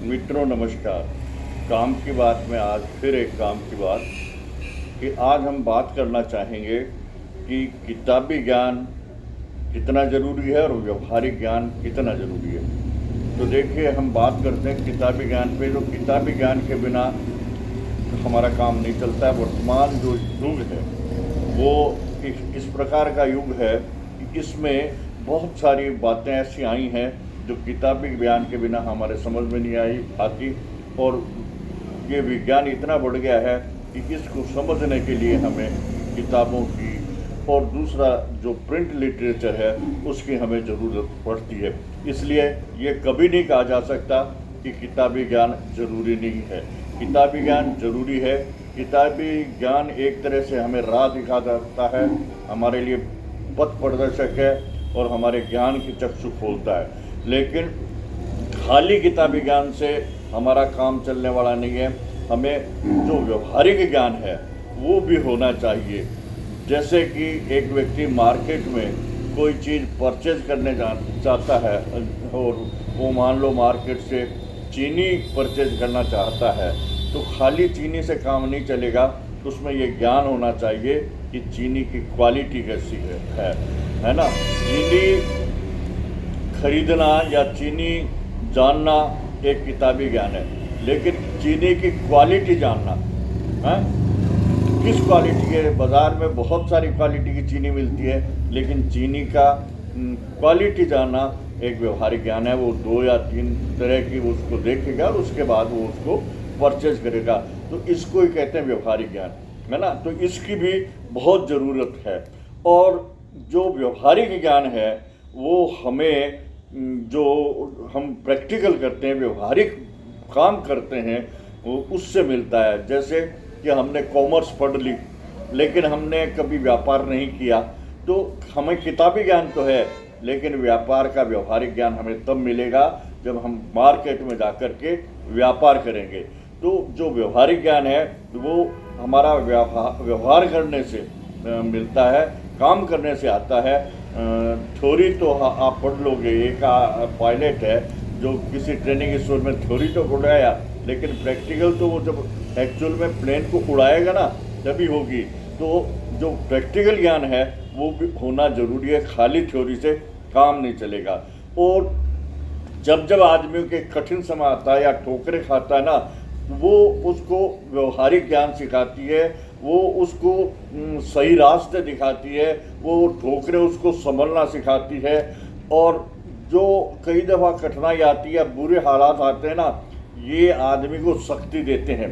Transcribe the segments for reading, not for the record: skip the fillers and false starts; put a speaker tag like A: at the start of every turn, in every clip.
A: मित्रों नमस्कार। काम की बात में आज फिर एक काम की बात कि आज हम बात करना चाहेंगे कि किताबी ज्ञान कितना ज़रूरी है और व्यवहारिक ज्ञान कितना ज़रूरी है। तो देखिए, हम बात करते हैं किताबी ज्ञान पे। तो किताबी ज्ञान के बिना हमारा काम नहीं चलता है। वर्तमान जो युग है वो इस प्रकार का युग है कि इसमें बहुत सारी बातें ऐसी आई हैं जो किताबी ज्ञान के बिना हमारे समझ में नहीं आती। और ये विज्ञान इतना बढ़ गया है कि इसको समझने के लिए हमें किताबों की और दूसरा जो प्रिंट लिटरेचर है उसकी हमें ज़रूरत पड़ती है। इसलिए ये कभी नहीं कहा जा सकता कि किताबी ज्ञान ज़रूरी नहीं है। किताबी ज्ञान ज़रूरी है। किताबी ज्ञान एक तरह से हमें राह दिखाता है, हमारे लिए पथ प्रदर्शक है और हमारे ज्ञान की चक्षु खोलता है। लेकिन खाली किताबी ज्ञान से हमारा काम चलने वाला नहीं है। हमें जो व्यवहारिक ज्ञान है वो भी होना चाहिए। जैसे कि एक व्यक्ति मार्केट में कोई चीज़ परचेज करने चाहता है और वो मान लो मार्केट से चीनी परचेज करना चाहता है, तो खाली चीनी से काम नहीं चलेगा। उसमें ये ज्ञान होना चाहिए कि चीनी की क्वालिटी कैसी है ना। चीनी खरीदना या चीनी जानना एक किताबी ज्ञान है, लेकिन चीनी की क्वालिटी जानना है, किस क्वालिटी के, बाज़ार में बहुत सारी क्वालिटी की चीनी मिलती है, लेकिन चीनी का क्वालिटी जानना एक व्यवहारिक ज्ञान है। वो 2 या 3 तरह की उसको देखेगा और उसके बाद वो उसको परचेज करेगा। तो इसको ही कहते हैं व्यवहारिक ज्ञान, है ना। तो इसकी भी बहुत ज़रूरत है। और जो व्यवहारिक ज्ञान है वो हमें जो हम प्रैक्टिकल करते हैं, व्यवहारिक काम करते हैं, वो उससे मिलता है। जैसे कि हमने कॉमर्स पढ़ ली लेकिन हमने कभी व्यापार नहीं किया, तो हमें किताबी ज्ञान तो है, लेकिन व्यापार का व्यवहारिक ज्ञान हमें तब मिलेगा जब हम मार्केट में जाकर के व्यापार करेंगे। तो जो व्यवहारिक ज्ञान है वो हमारा व्यवहार करने से मिलता है, काम करने से आता है। थ्योरी तो आप पढ़ लोगे। एक पायलट है जो किसी ट्रेनिंग स्कूल में थ्योरी तो पढ़ाया, लेकिन प्रैक्टिकल तो वो जब एक्चुअल में प्लेन को उड़ाएगा ना तभी होगी। तो जो प्रैक्टिकल ज्ञान है वो भी होना ज़रूरी है। खाली थ्योरी से काम नहीं चलेगा। और जब आदमियों के कठिन समय आता है या ठोकरें खाता है ना, वो उसको व्यवहारिक ज्ञान सिखाती है, वो उसको सही रास्ते दिखाती है, वो ठोकरें उसको संभलना सिखाती है। और जो कई दफ़ा कठिनाई आती है, बुरे हालात आते हैं ना, ये आदमी को शक्ति देते हैं।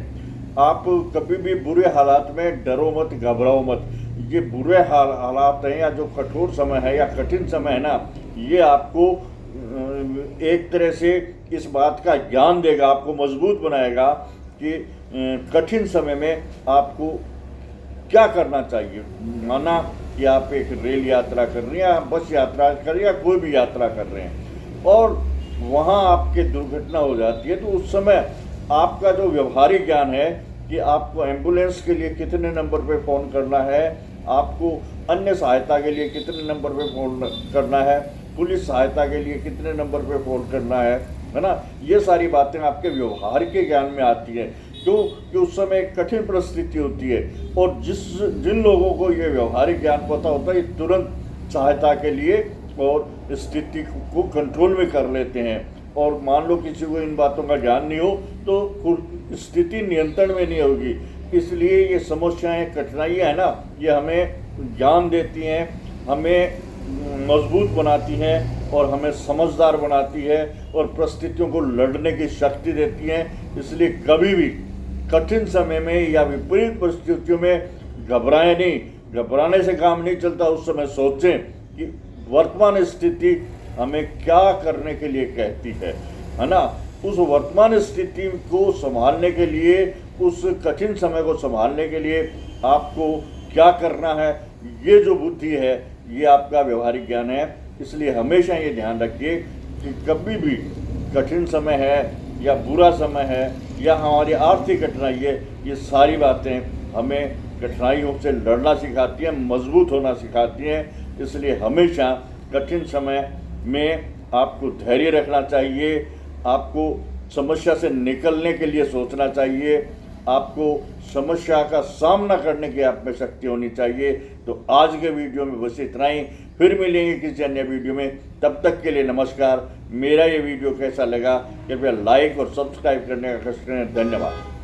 A: आप कभी भी बुरे हालात में डरो मत, घबराओ मत। ये बुरे हालात हैं या जो कठोर समय है या कठिन समय है ना, ये आपको एक तरह से इस बात का ज्ञान देगा, आपको मजबूत बनाएगा कि कठिन समय में आपको क्या करना चाहिए। माना कि आप एक रेल यात्रा कर रहे हैं या बस यात्रा कर रहे हैं या कोई भी यात्रा कर रहे हैं और वहाँ आपके दुर्घटना हो जाती है, तो उस समय आपका जो व्यवहारिक ज्ञान है कि आपको एम्बुलेंस के लिए कितने नंबर पे फ़ोन करना है, आपको अन्य सहायता के लिए कितने नंबर पे फ़ोन करना है, पुलिस सहायता के लिए कितने नंबर पे फ़ोन करना है ना। ये सारी बातें आपके व्यवहार के ज्ञान में आती हैं, क्योंकि उस समय एक कठिन परिस्थिति होती है। और जिन लोगों को ये व्यवहारिक ज्ञान पता होता है, ये तुरंत सहायता के लिए और स्थिति को कंट्रोल में कर लेते हैं। और मान लो किसी को इन बातों का ज्ञान नहीं हो तो स्थिति नियंत्रण में नहीं होगी। इसलिए ये समस्याएं, कठिनाइयाँ है ना, ये हमें ज्ञान देती हैं, हमें मजबूत बनाती हैं और हमें समझदार बनाती है और परिस्थितियों को लड़ने की शक्ति देती हैं। इसलिए कभी भी कठिन समय में या विपरीत परिस्थितियों में घबराएं नहीं। घबराने से काम नहीं चलता। उस समय सोचें कि वर्तमान स्थिति हमें क्या करने के लिए कहती है ना। उस वर्तमान स्थिति को संभालने के लिए, उस कठिन समय को संभालने के लिए आपको क्या करना है, ये जो बुद्धि है ये आपका व्यवहारिक ज्ञान है। इसलिए हमेशा ये ध्यान रखिए कि कभी भी कठिन समय है या बुरा समय है या हमारी आर्थिक कठिनाई है, ये सारी बातें हमें कठिनाइयों से लड़ना सिखाती हैं, मजबूत होना सिखाती हैं। इसलिए हमेशा कठिन समय में आपको धैर्य रखना चाहिए, आपको समस्या से निकलने के लिए सोचना चाहिए, आपको समस्या का सामना करने की आप में शक्ति होनी चाहिए। तो आज के वीडियो में बस इतना ही, फिर मिलेंगे किसी अन्य वीडियो में। तब तक के लिए नमस्कार। मेरा ये वीडियो कैसा लगा कृपया लाइक और सब्सक्राइब करने का कष्ट करें। धन्यवाद।